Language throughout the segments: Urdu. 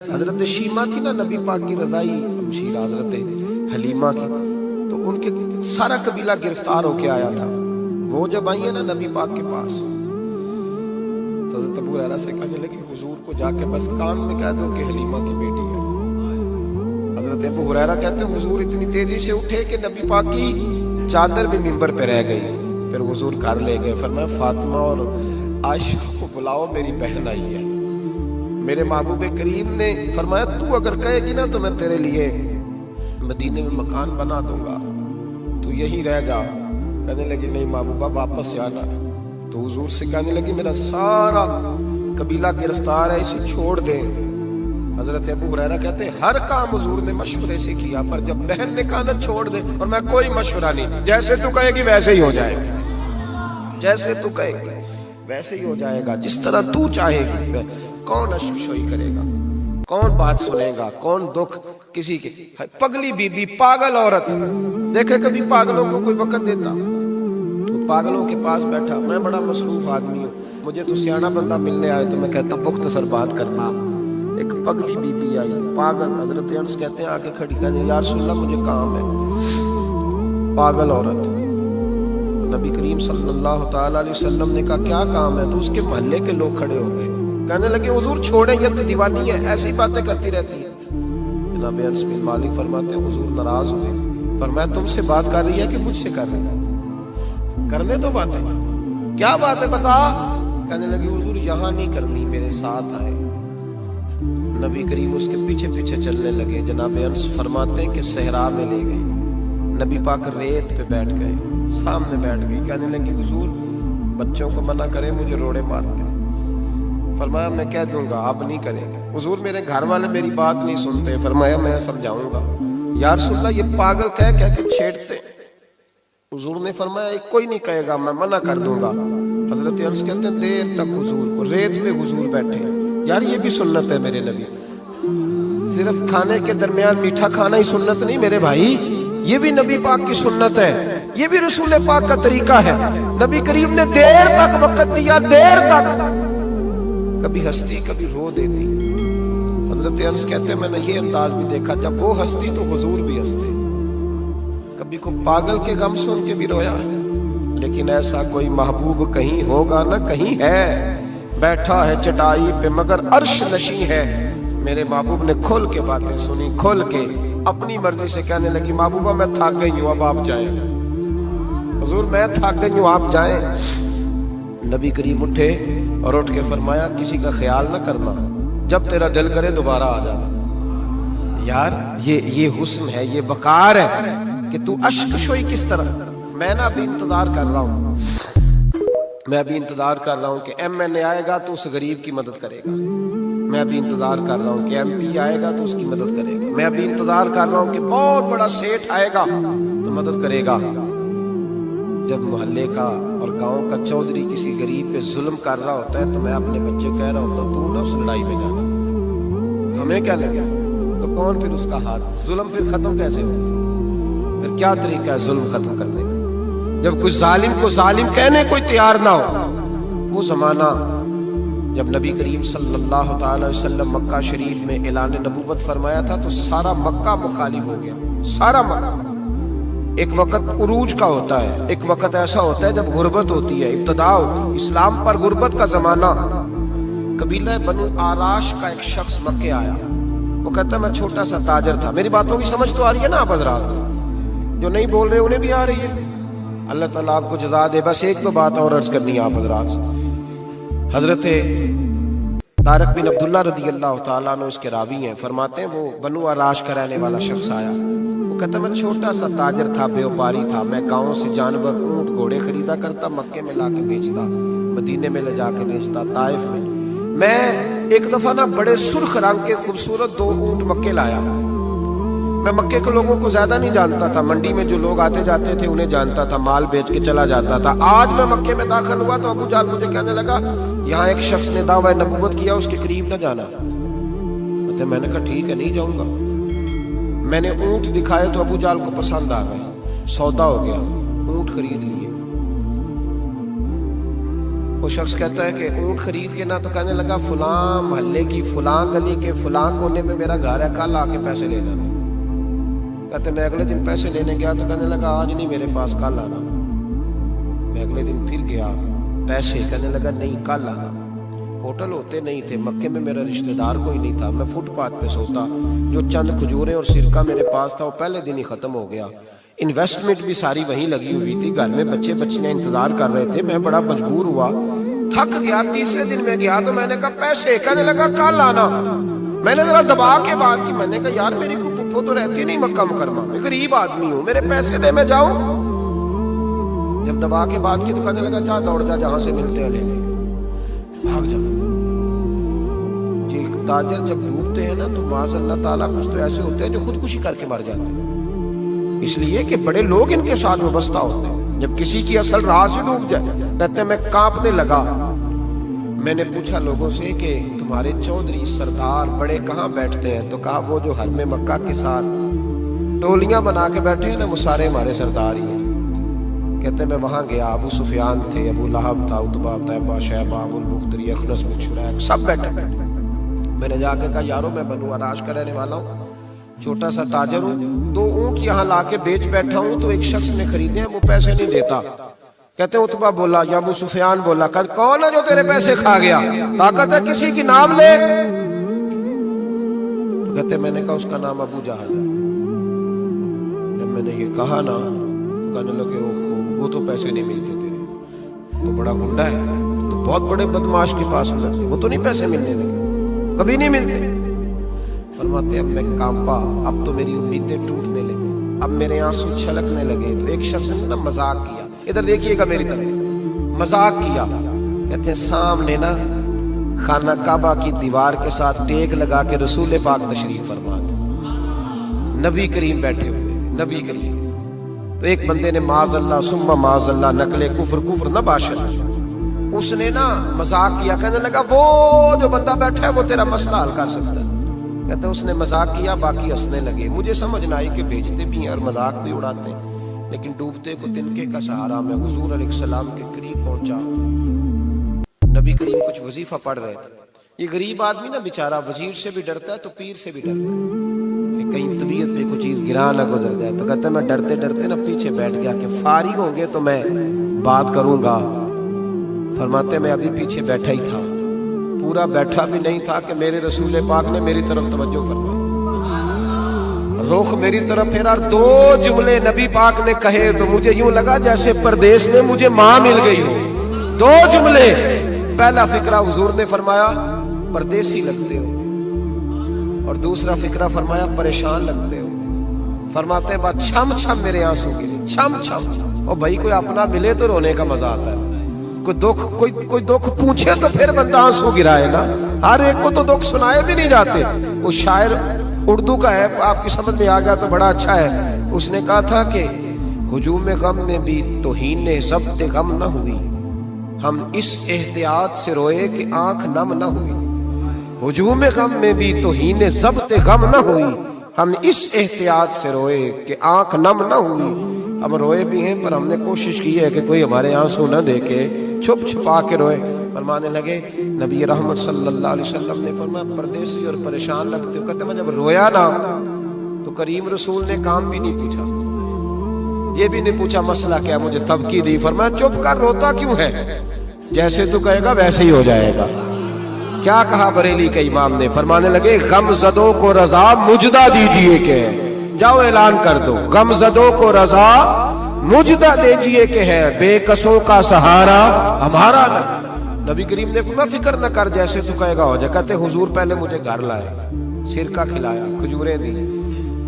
حضرت شیما تھی نا نبی پاک کی رضائی ہمشیرہ حضرت حلیمہ کی، تو ان کے سارا قبیلہ گرفتار ہو کے آیا تھا. وہ جب آئی ہیں نا نبی پاک کے پاس تو حضرت ابو ہریرہ سے کہنے لگی حضور کو جا کے بس کان میں کہہ دو کہ حلیمہ کی بیٹی ہے. حضرت ابو ہریرہ کہتے ہیں حضور اتنی تیزی سے اٹھے کہ نبی پاک کی چادر بھی منبر پہ رہ گئی. پھر حضور گھر لے گئے، فرمایا فاطمہ اور عائشہ کو بلاؤ، میری بہن آئی ہے. میرے محبوب کریم نے فرمایا تو اگر کہے گی نا تو میں تیرے لیے مدینے میں مکان بنا دوں گا، تو یہی رہ جا. کہنے لگی نہیں محبوبہ واپس جانا. تو حضور سے کہنے لگی میرا سارا قبیلہ گرفتار ہے، اسے چھوڑ دیں. حضرت ابو ہریرہ کہتے ہیں ہر کام حضور نے مشورے سے کیا، پر جب بہن نے کہا نا چھوڑ دے، اور میں کوئی مشورہ نہیں، جیسے تو کہے گی ویسے ہی ہو جائے گا، جیسے تو کہے گی ویسے ہی ہو جائے گا، جس طرح تو چاہے گی. کون اشک شوئی کرے گا، کون بات سنے گا، کون دکھ کسی کے. پگلی بی بی، پاگل عورت، دیکھے کبھی پاگلوں کو کوئی وقت دیتا؟ تو پاگلوں کے پاس بیٹھا. میں بڑا مصروف آدمی ہوں، مجھے تو سیاںا بندہ ملنے آئے تو میں کہتا ہوں مختصر بات کرنا. ایک پگلی بی بی آئی، پاگل. حضرت انس کہتے ہیں آگے کھڑی کہنے یا رسول اللہ مجھے کام ہے. پاگل عورت. نبی کریم صلی اللہ تعالی علیہ وسلم نے کہا کیا کام ہے؟ تو اس کے محلے کے لوگ کھڑے ہو گئے، کہنے لگے حضور چھوڑیں، یہ تو دیوانی ہے، ایسی باتیں کرتی رہتی ہے. جناب انس بن مالک فرماتے ہیں حضور ناراض ہوئے. فرمایا تم سے بات کر رہی ہے کہ مجھ سے کر رہی ہے؟ کرنے دو باتیں. کیا بات ہے بتا؟ کہنے لگے حضور یہاں نہیں کرنی، میرے ساتھ آئے. نبی کریم اس کے پیچھے پیچھے چلنے لگے. جناب انس فرماتے ہیں کہ صحرا میں لے گئے. نبی پاک ریت پہ بیٹھ گئے، سامنے بیٹھ گئی. کہنے لگی حضور بچوں کو منع کریں، مجھے روڑے مارتے. فرمایا میں کہہ دوں گا، آپ نہیں کریں گے. حضور میرے گھر والے میری بات نہیں سنتے. فرمایا میں سمجھاؤں گا. یا رسول اللہ یہ پاگل کہہ کے چھیڑتے. حضور نے فرمایا کوئی نہیں کہے گا، میں منع کر دوں گا. حضرت انس کہتے ہیں دیر تک حضور کو ریت پہ حضور بیٹھے. یار یہ بھی سنت ہے میرے نبی. صرف کھانے کے درمیان میٹھا کھانا ہی سنت نہیں میرے بھائی، یہ بھی نبی پاک کی سنت ہے، یہ بھی رسول پاک کا طریقہ ہے. نبی کریم نے دیر تک وقت دیا، دیر تک. کبھی ہستی کبھی رو دیتی. حضرت انس کہتے ہیں میں نے یہ انداز بھی دیکھا، جب وہ ہستی تو حضور بھی ہستے. کبھی کو پاگل کے غم سن کے بھی رویا ہے. لیکن ایسا کوئی محبوب کہیں ہوگا نہ کہیں ہے، بیٹھا ہے چٹائی پہ مگر عرش نشیں ہے. میرے محبوب نے کھل کے باتیں سنی، کھل کے اپنی مرضی سے. کہنے لگی محبوبہ میں تھک گئی ہوں، اب آپ جائیں. حضور میں تھک گئی ہوں، آپ جائیں. نبی کریم اٹھے اور اٹھ کے فرمایا کسی کا خیال نہ کرنا، جب تیرا دل کرے دوبارہ آ جانا. یار یہ حسن ہے، یہ وقار ہے کہ تو اشک شوئی کس طرح. میں نا ابھی انتظار کر رہا ہوں، میں ابھی انتظار کر رہا ہوں کہ ایم این اے آئے گا تو اس غریب کی مدد کرے گا. میں ابھی انتظار کر رہا ہوں کہ ایم پی آئے گا تو اس کی مدد کرے گا. میں ابھی انتظار کر رہا ہوں کہ بہت بڑا سیٹھ آئے گا تو مدد کرے گا. جب محلے کا اور گاؤں کا چودھری کسی غریب پہ ظلم کر رہا ہوتا ہے تو میں اپنے بچے کو کہہ رہا ہوتا ہوں تو نہ اس لڑائی میں جانا. ہمیں کیا لگے تو کون پھر اس کا ہاتھ. ظلم پھر ختم کیسے ہو؟ پھر کیا طریقہ ہے ظلم ختم کرنے کا؟ جب کوئی ظالم کو ظالم کہنے کوئی تیار نہ ہو. وہ زمانہ جب نبی کریم صلی اللہ تعالی وسلم مکہ شریف میں اعلان نبوت فرمایا تھا تو سارا مکہ مخالف ہو گیا، سارا مکہ. ایک وقت عروج کا ہوتا ہے، ایک وقت ایسا ہوتا ہے جب غربت ہوتی ہے، ابتدا ہوتی. اسلام پر غربت کا زمانہ. قبیلہ بنو آراش کا ایک شخص مکے آیا. وہ کہتا میں چھوٹا سا تاجر تھا. میری باتوں کی سمجھ تو آ رہی ہے نا آپ حضرات؟ جو نہیں بول رہے انہیں بھی آ رہی ہے. اللہ تعالیٰ آپ کو جزا دے. بس ایک تو بات اور عرض کرنی ہے آپ حضرات. حضرت طارق بن عبداللہ رضی اللہ تعالیٰ عنہ اس کے راوی ہیں، فرماتے ہیں وہ بنو آراش کا رہنے والا شخص آیا. وہ کہتا میں چھوٹا سا تاجر تھا، بیوپاری تھا. میں گاؤں سے جانور اونٹ گھوڑے خریدا کرتا، مکے میں لا کے بیچتا، مدینے میں لے جا کے بیچتا، طائف میں. میں ایک دفعہ نا بڑے سرخ رنگ کے خوبصورت 2 اونٹ مکے لایا. میں مکے کے لوگوں کو زیادہ نہیں جانتا تھا، منڈی میں جو لوگ آتے جاتے تھے انہیں جانتا تھا، مال بیچ کے چلا جاتا تھا. آج میں مکے میں داخل ہوا تو ابو جہل مجھے کہنے لگا یہاں ایک شخص نے دعویٰ نبوت کیا، اس کے قریب نہ جانا. میں نے کہا ٹھیک ہے نہیں جاؤں گا. میں نے اونٹ دکھائے تو ابو جہل کو پسند آ گئے، سودا ہو گیا، اونٹ خرید لیے. وہ شخص کہتا ہے کہ اونٹ خرید کے نا تو کہنے لگا فلاں محلے کی فلاں گلی کے فلاں کونے میں میرا گھر ہے، کل آ کے پیسے لے لینا۔ کہتے میں اگلے دن پیسے لینے گیا تو کہنے لگا آج نہیں میرے پاس، کل آنا۔ میں اگلے دن پھر گیا پیسے، کہنے لگا نہیں کل آنا۔ ہوٹل ہوتے نہیں تھے، مکے میں میرا رشتہ دار کوئی نہیں تھا، میں فٹ پاتھ پہ سوتا، جو چند کھجوریں اور سرکہ میرے پاس تھا وہ پہلے دن ہی ختم ہو گیا۔ انویسٹمنٹ بھی ساری وہیں لگی ہوئی تھی، گھر میں بچے بچیاں انتظار کر رہے تھے، میں بڑا مجبور ہوا، تھک گیا۔ تیسرے دن میں گیا تو میں نے کہا پیسے، کہنے لگا کل آنا۔ میں نے ذرا دبا کے بات کی، میں نے کہا یار میری کو پھپھو تو رہتی نہیں مکہ مکرمہ میں، غریب آدمی ہوں، میرے پیسے دے میں جاؤں۔ جب دبا کے بات کی تو کہنے لگا جا دوڑ جا، جہاں سے ملتے ہیں لے لے، بھاگ جا۔ یہ تاجر جب ڈوبتے ہیں نا تو معاذ اللہ تعالیٰ کچھ تو ایسے ہوتے ہیں جو خودکشی کر کے مر جاتے ہیں، اس لیے کہ بڑے لوگ ان کے ساتھ وابستہ ہوتے ہیں۔ جب کسی کی اصل راہ سے ڈوب جائے کہتے ہیں میں کانپنے لگا۔ میں نے پوچھا لوگوں سے کہ تمہارے چودھری سردار بڑے کہاں بیٹھتے ہیں؟ تو کہا وہ جو حرم مکہ کے ساتھ ٹولیاں بنا کے بیٹھے ہیں نا، وہ سارے ہمارے سردار ہی ہیں۔ کہتے میں وہاں گیا، ابو سفیان تھے، ابو لہب تھا، عتبہ، طیبہ، شیبہ، ابو البختری، اخنس بن شریح، سب بیٹھے۔ میں نے جا کے کہا یارو میں بنو عراش کا رہنے والا ہوں، چھوٹا سا تاجر ہوں، 2 اونٹ یہاں لا کے بیچ بیٹھا ہوں تو ایک شخص نے خریدے ہیں، وہ پیسے نہیں دیتا۔ کہتے ہیں عتبہ بولا یا ابو سفیان بولا، کون ہے جو تیرے پیسے کھا گیا؟ طاقت ہے کسی کی نام لے؟ تو کہتے میں نے کہا اس کا نام ابو جہل ہے۔ جب میں نے یہ کہا نا کہنے لگے وہ تو پیسے نہیں ملتے تیرے، تو بڑا گنڈا ہے، تو بہت بڑے بدماش کے پاس لگے، وہ تو نہیں پیسے ملنے لگے، کبھی نہیں ملتے۔ فرماتے اب میں کانپا، اب تو میری امیدیں ٹوٹنے لگی، اب میرے آنسو چھلکنے لگے۔ تو ایک شخص نے نا مذاق کیا، ادھر دیکھیے گا میری طرف، مذاق کیا۔ کہتے ہیں سامنے نا خانہ کعبہ کی دیوار کے ساتھ ٹیک لگا کے رسول پاک تشریف فرما تھے، نبی کریم بیٹھے ہوئے تھے، نبی کریم۔ تو ایک بندے نے معاذ اللہ ثم معاذ اللہ نقل کفر نہ باشد، اس نے نا مذاق کیا، کہنے لگا وہ جو بندہ بیٹھا ہے وہ تیرا مسئلہ حل کر سکتا ہے۔ کہتے ہیں اس نے مذاق کیا، باقی ہنسنے لگے۔ مجھے سمجھ نہ آئی کہ بیچتے بھی ہیں اور مذاق بھی اڑاتے ہیں، لیکن ڈوبتے کو تنکے کا سہارا میں حضور علیہ السلام کے قریب پہنچا۔ نبی کریم کچھ وظیفہ پڑھ رہے تھے۔ یہ غریب آدمی نا بیچارہ وزیر سے بھی ڈرتا ہے تو پیر سے بھی ڈرتا ہے کہ کہیں طبیعت پہ کوئی چیز گرا نہ گزر جائے۔ تو کہتا ہے میں ڈرتے ڈرتے نا پیچھے بیٹھ گیا کہ فارغ ہوں گے تو میں بات کروں گا۔ فرماتے میں ابھی پیچھے بیٹھا ہی تھا، پورا بیٹھا بھی نہیں تھا کہ میرے رسول پاک نے میری طرف توجہ فرمائی، رخ میری طرف پھیرا، 2 جملے نبی پاک نے کہے تو مجھے یوں لگا جیسے پردیس میں مجھے ماں مل گئی ہو۔ 2 جملے، پہلا فقرہ حضور نے فرمایا پردیسی لگتے ہو، اور دوسرا فقرہ فرمایا پریشان لگتے ہو۔ فرماتے ہیں بات چھم چھم میرے آنسو گرے، چھم چھم۔ اور بھائی کوئی اپنا ملے تو رونے کا مزہ آتا ہے، کوئی دکھ پوچھے تو پھر بندہ آنسو گرائے نا، ہر ایک کو تو دکھ سنائے بھی نہیں جاتے۔ وہ شاعر اردو کا ہے، آپ کی سمجھ میں آ گیا تو بڑا اچھا ہے۔ اس نے کہا تھا کہ ہجوم غم میں بھی توہین ضبط غم نہ ہوئی، ہم اس احتیاط سے روئے کہ آنکھ نم نہ ہوئی۔ ہجوم غم میں بھی توہین ضبط غم نہ ہوئی، ہم اس احتیاط سے روئے کہ آنکھ نم نہ ہوئی۔ ہم روئے بھی ہیں پر ہم نے کوشش کی ہے کہ کوئی ہمارے آنسو نہ دیکھے، چھپ چھپا کے روئے۔ فرمانے لگے نبی رحمت صلی اللہ علیہ وسلم نے فرمایا پردیسی اور پریشان لگتے ہو۔ کہتے میں جب رویا نا تو کریم رسول نے کام بھی نہیں پوچھا، یہ بھی نہیں پوچھا مسئلہ کیا، مجھے تبکی دی۔ فرمایا چپ کر، روتا کیوں ہے؟ جیسے تو کہے گا ویسے ہی ہو جائے گا۔ کیا کہا بریلی کے امام نے؟ فرمانے لگے غم زدوں کو رضا مجدہ دیجئے کہ، جاؤ اعلان کر دو، غم زدوں کو رضا مجدہ دیجئے کہ ہے، بے کسوں کا سہارا ہمارا نہیں۔ نبی کریم نے فرمایا فکر نہ کر، جیسے تو کہے گا ہو جائے۔ کہتے حضور پہلے مجھے گھر لائے، سرکہ کھلایا، کھجوریں دی،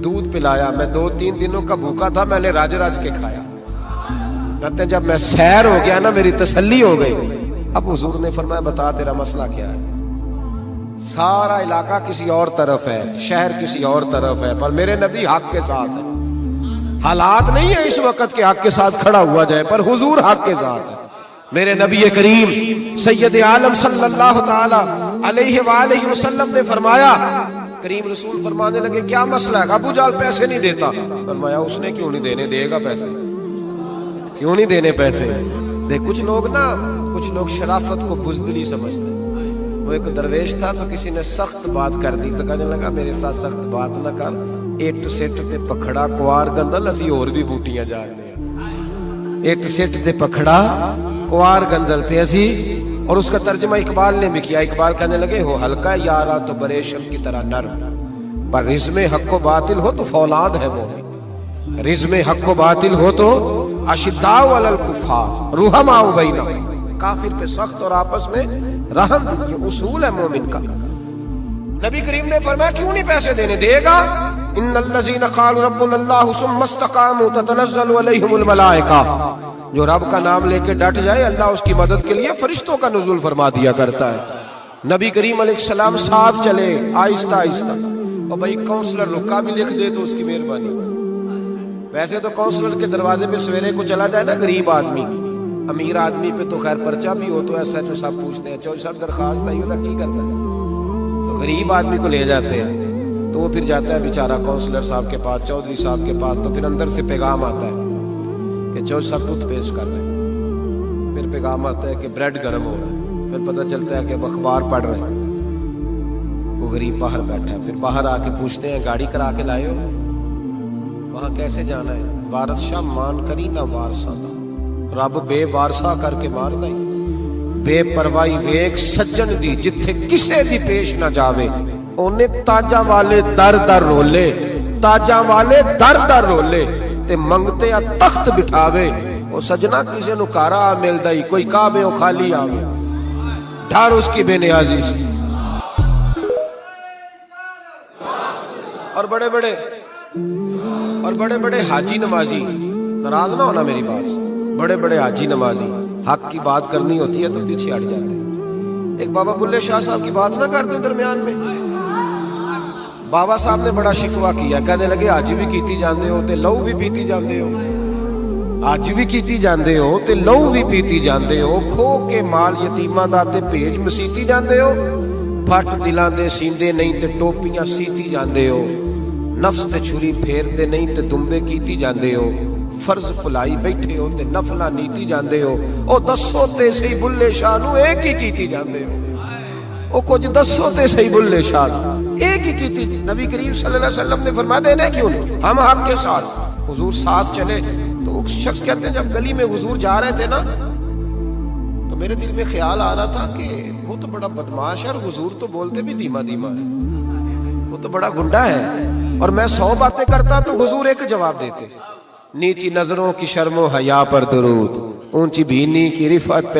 دودھ پلایا، میں 2-3 دنوں کا بھوکا تھا، میں نے راج کے کھایا۔ کہتے ہیں جب میں سیر ہو گیا نا میری تسلی ہو گئی۔ اب حضور نے فرمایا بتا تیرا مسئلہ کیا ہے؟ سارا علاقہ کسی اور طرف ہے، شہر کسی اور طرف ہے، پر میرے نبی حق کے ساتھ ہے۔ حالات نہیں ہے اس وقت کے حق کے ساتھ کھڑا ہوا جائے، پر حضور حق کے ساتھ ہے۔ میرے نبی کریم سید عالم صلی اللہ تعالی علیہ وآلہ وسلم نے فرمایا، کریم رسول فرمانے لگے کیا مسئلہ ہے؟ ابو جال پیسے نہیں دیتا۔ فرمایا اس نے کیوں نہیں دینے، دے گا پیسے، کیوں نہیں دینے پیسے؟ دیکھ کچھ لوگ شرافت کو بزدلی سمجھتے ہیں. وہ ایک درویش تھا تو کسی نے سخت بات کر دی تو کہنے لگا میرے ساتھ سخت بات نہ کر, اٹ سٹ تے پکھڑا کوار گندل اسی اور بھی بوٹیاں جاننے ہیں. اٹ سٹ تے پکھڑا کوار گندل تے اسی. اور اس کا ترجمہ اقبال نے بھی کیا. اقبال کہنے لگے ہو ہلکا یارا تو بریشم کی طرح نرم, پر رزم حق و باطل ہو تو فولاد ہے مومن. رزم حق و باطل ہو تو اشداء علی الکفار رحماء بینہم, کافر پہ سخت اور آپس میں رحم. یہ اصول ہے مومن کا. نبی کریم نے فرمایا کیوں نہیں پیسے دینے, دے گا. ان الذین قالوا ربنا اللہ ثم استقاموا تتنزل علیہم الملائکہ, جو رب کا نام لے کے ڈٹ جائے اللہ اس کی مدد کے لیے فرشتوں کا نزول فرما دیا کرتا ہے. نبی کریم علیہ السلام ساتھ چلے آہستہ آہستہ. اور بھائی کونسلر رکا بھی لکھ دے تو اس کی مہربانی. ویسے تو کونسلر کے دروازے پہ سویرے کو چلا جائے نا غریب آدمی, امیر آدمی پہ تو خیر پرچہ بھی ہو تو ایسا جو سب پوچھتے ہیں چوہدری صاحب درخواست آئی ہوتا کی کرتا ہے, تو غریب آدمی کو لے جاتے ہیں تو وہ پھر جاتا ہے بیچارہ کونسلر صاحب کے پاس, چوہدری صاحب کے پاس. تو پھر اندر سے پیغام آتا ہے کہ چوہدری صاحب ٹوتھ پیسٹ کر رہے ہیں. پھر پیغام آتا ہے کہ بریڈ گرم ہو رہا ہے. پھر پتہ چلتا ہے کہ اب اخبار پڑھ رہے ہیں. وہ غریب باہر بیٹھا ہے. پھر باہر آ کے پوچھتے ہیں گاڑی کرا کے لائے ہو, وہاں کیسے جانا ہے. وارث شاہ مان کری نہ وارثہ دا, رب بے وارثہ کر کے مار دائی. بے پرواہی ویک سجن دی جتھے کسے دی پیش نہ جاوے, اونے تاجاں والے در در رولے, تاجاں والے در در رولے تے منگتے آ تخت بٹھاوے. او سجنا کسے نو کارا مل دائی, کوئی کعبے او خالی آوے, ڈھار اس کی بے نیازی سے. اور بڑے بڑے حاجی نمازی, ناراض نہ ہونا میری بات, بڑے بڑے حاجی نمازی حق کی بات کرنی ہوتی ہے تو پیچھے ہٹ جاتے ہیں. ایک بابا بلے شاہ صاحب کی بات نہ کرتے درمیان میں. بابا صاحب نے بڑا شکوہ کیا, کہنے لگے حج بھی کیتی جاندے ہو تے لہو بھی پیتی جاندے ہو, حج بھی کیتی جاندے ہو تے لہو بھی پیتی جاندے ہو, کھو کے مال یتیماں دا تے بھیج مسیتی جاندے ہو, پھٹ دلاں دے سیندے نہیں تے ٹوپیاں سیتی جاندے ہو, نفس تے چھری پھیر دے نہیں تے دمبے کیتی جاندے ہو, فرض پلائی بیٹھے ہو تے نفلہ نیتی جاندے ہو. او دسو تے صحیح بلے شاہ نو ایک ہی کیتی جاندے ہو, او کچھ دسو تے صحیح بلے شاہ ایک ہی کیتی. نبی کریم صلی اللہ علیہ وسلم نے فرمایا دینے کیوں نہیں, ہم حق کے ساتھ. حضور ساتھ چلے تو وہ شخص کہتے ہیں جب گلی میں حضور جا رہے تھے نا تو میرے دل میں خیال آ رہا تھا کہ وہ تو بڑا بدماش ہے اور حضور تو بولتے بھی دھیما دھیما ہے, وہ تو بڑا گنڈا ہے, اور میں 100 باتیں کرتا تو حضور ایک جواب دیتے. نیچی نظروں کی شرم و حیا پر درود, اونچی بینی کی رفعت پہ